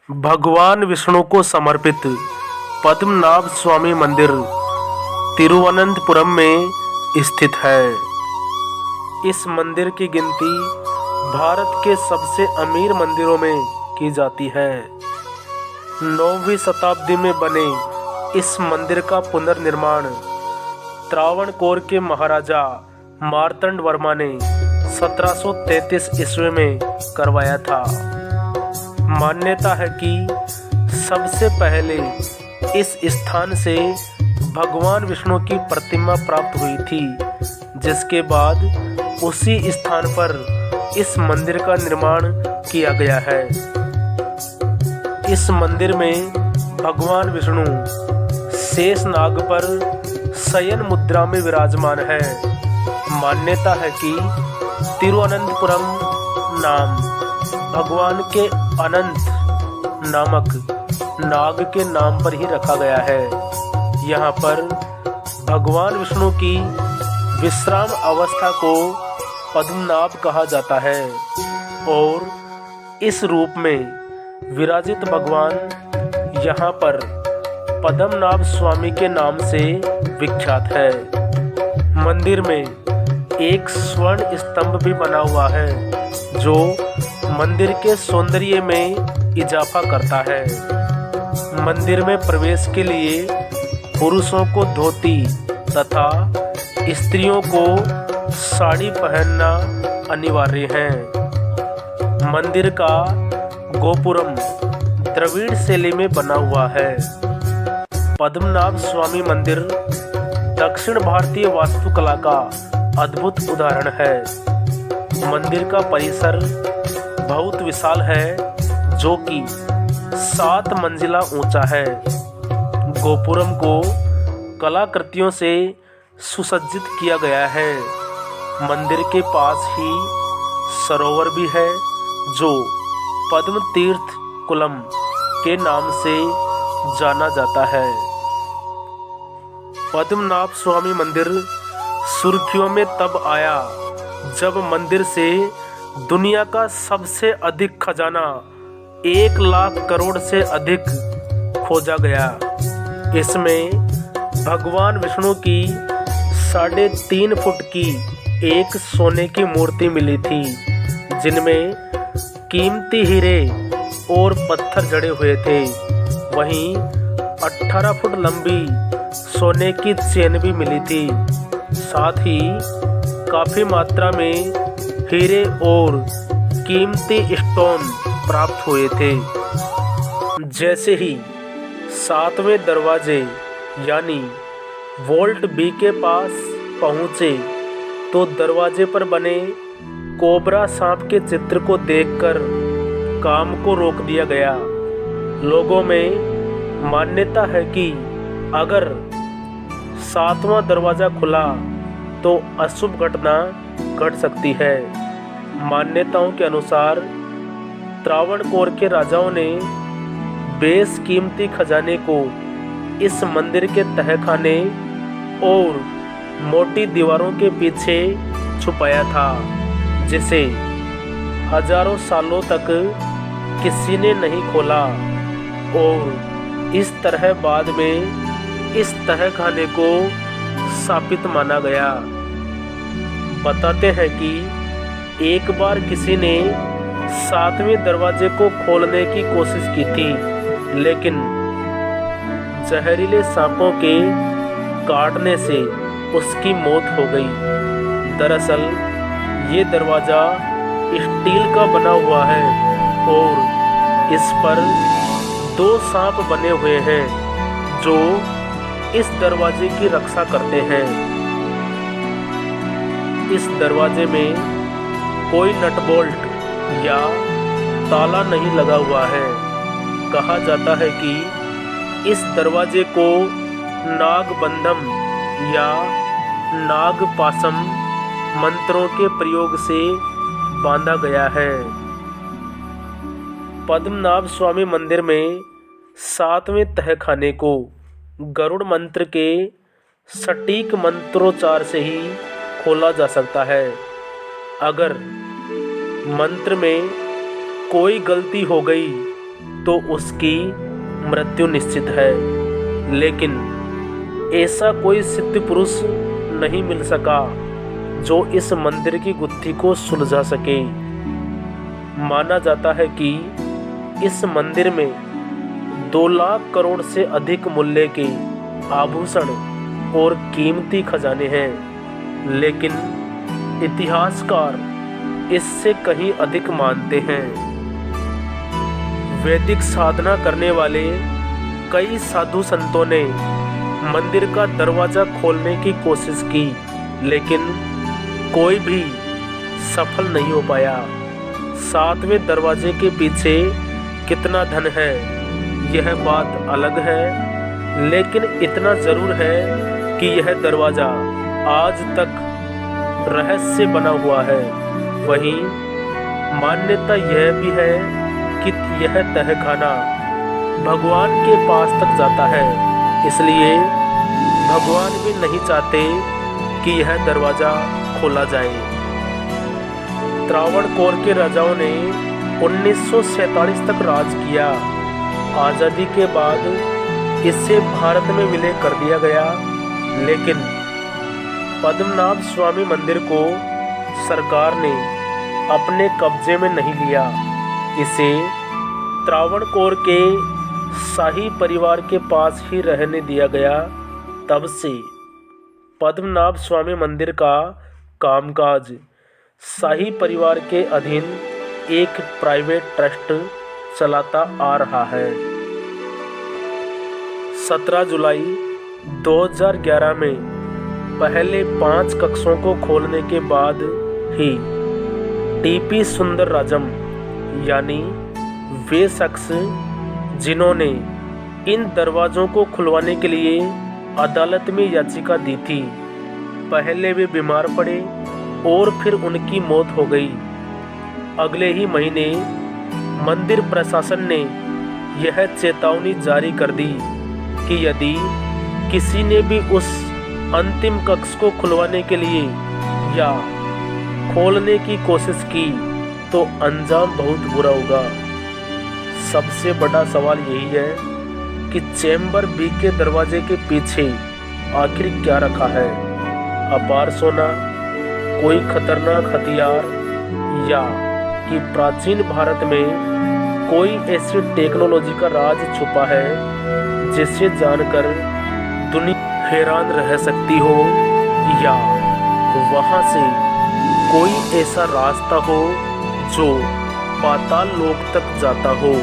भगवान विष्णु को समर्पित पद्मनाभ स्वामी मंदिर तिरुवनंतपुरम में स्थित है। इस मंदिर की गिनती भारत के सबसे अमीर मंदिरों में की जाती है। 9वीं शताब्दी में बने इस मंदिर का पुनर्निर्माण त्रावणकोर के महाराजा मार्तंड वर्मा ने 1733 ईस्वी में करवाया था। मान्यता है कि सबसे पहले इस स्थान से भगवान विष्णु की प्रतिमा प्राप्त हुई थी, जिसके बाद उसी स्थान पर इस मंदिर का निर्माण किया गया है। इस मंदिर में भगवान विष्णु शेष नाग पर शयन मुद्रा में विराजमान है। मान्यता है कि तिरुवनंतपुरम नाम भगवान के अनंत नामक नाग के नाम पर ही रखा गया है। यहाँ पर भगवान विष्णु की विश्राम अवस्था को पद्मनाभ कहा जाता है और इस रूप में विराजित भगवान यहाँ पर पद्मनाभ स्वामी के नाम से विख्यात है। मंदिर में एक स्वर्ण स्तंभ भी बना हुआ है जो मंदिर के सौंदर्य में इजाफा करता है। मंदिर में प्रवेश के लिए पुरुषों को धोती तथा स्त्रियों को साड़ी पहनना अनिवार्य है। मंदिर का गोपुरम द्रविड़ शैली में बना हुआ है। पद्मनाभ स्वामी मंदिर दक्षिण भारतीय वास्तुकला का अद्भुत उदाहरण है। मंदिर का परिसर बहुत विशाल है जो कि 7 मंजिला ऊंचा है। गोपुरम को कलाकृतियों से सुसज्जित किया गया है। मंदिर के पास ही सरोवर भी है जो पद्म तीर्थ कुलम के नाम से जाना जाता है। पद्मनाभ स्वामी मंदिर सुर्खियों में तब आया जब मंदिर से दुनिया का सबसे अधिक खजाना 1 लाख करोड़ से अधिक खोजा गया। इसमें भगवान विष्णु की 3.5 फुट की एक सोने की मूर्ति मिली थी, जिनमें कीमती हीरे और पत्थर जड़े हुए थे। वहीं 18 फुट लंबी सोने की चेन भी मिली थी। साथ ही काफी मात्रा में हीरे और कीमती स्टोन प्राप्त हुए थे। जैसे ही 7वें दरवाजे यानी वोल्ट बी के पास पहुंचे तो दरवाजे पर बने कोबरा सांप के चित्र को देखकर काम को रोक दिया गया। लोगों में मान्यता है कि अगर 7वां दरवाजा खुला तो अशुभ घटना घट सकती है। मान्यताओं के अनुसार त्रावणकोर के राजाओं ने बेशकीमती खजाने को इस मंदिर के तहखाने और मोटी दीवारों के पीछे छुपाया था, जिसे हजारों सालों तक किसी ने नहीं खोला और इस तरह बाद में इस तहखाने को शापित माना गया। बताते हैं कि एक बार किसी ने 7वें दरवाजे को खोलने की कोशिश की थी, लेकिन जहरीले सांपों के काटने से उसकी मौत हो गई। दरअसल ये दरवाज़ा स्टील का बना हुआ है और इस पर 2 सांप बने हुए हैं जो इस दरवाजे की रक्षा करते हैं। इस दरवाजे में कोई नट बोल्ट या ताला नहीं लगा हुआ है। कहा जाता है कि इस दरवाजे को नागबंधम या नागपाशम मंत्रों के प्रयोग से बांधा गया है। पद्मनाभ स्वामी मंदिर में 7वें तहखाने को गरुड़ मंत्र के सटीक मंत्रोच्चार से ही खोला जा सकता है। अगर मंत्र में कोई गलती हो गई तो उसकी मृत्यु निश्चित है। लेकिन ऐसा कोई सिद्ध पुरुष नहीं मिल सका जो इस मंदिर की गुत्थी को सुलझा सके। माना जाता है कि इस मंदिर में 2 लाख करोड़ से अधिक मूल्य के आभूषण और कीमती खजाने हैं, लेकिन इतिहासकार इससे कहीं अधिक मानते हैं। वैदिक साधना करने वाले कई साधु संतों ने मंदिर का दरवाजा खोलने की कोशिश की, लेकिन कोई भी सफल नहीं हो पाया। 7वें दरवाजे के पीछे कितना धन है यह बात अलग है, लेकिन इतना जरूर है कि यह दरवाजा आज तक रहस्य बना हुआ है। वहीं मान्यता यह भी है कि यह तहखाना भगवान के पास तक जाता है, इसलिए भगवान भी नहीं चाहते कि यह दरवाजा खोला जाए। त्रावणकोर के राजाओं ने 1947 तक राज किया। आज़ादी के बाद इसे भारत में विलय कर दिया गया, लेकिन पद्मनाभ स्वामी मंदिर को सरकार ने अपने कब्जे में नहीं लिया। इसे त्रावणकोर के शाही परिवार के पास ही रहने दिया गया। तब से पद्मनाभ स्वामी मंदिर का कामकाज शाही परिवार के अधीन एक प्राइवेट ट्रस्ट चलाता आ रहा है। 17 जुलाई 2011 में पहले 5 कक्षों को खोलने के बाद ही टीपी सुंदरराजन यानी वे शख्स जिन्होंने इन दरवाज़ों को खुलवाने के लिए अदालत में याचिका दी थी, पहले वे बीमार पड़े और फिर उनकी मौत हो गई। अगले ही महीने मंदिर प्रशासन ने यह चेतावनी जारी कर दी कि यदि किसी ने भी उस अंतिम कक्ष को खुलवाने के लिए या खोलने की कोशिश की तो अंजाम बहुत बुरा होगा। सबसे बड़ा सवाल यही है कि चैम्बर बी के दरवाजे के पीछे आखिर क्या रखा है? अपार सोना, कोई खतरनाक हथियार, या कि प्राचीन भारत में कोई ऐसी टेक्नोलॉजी का राज छुपा है जिसे जानकर दुनिया हैरान रह सकती हो, या वहां से कोई ऐसा रास्ता हो जो पाताल लोक तक जाता हो।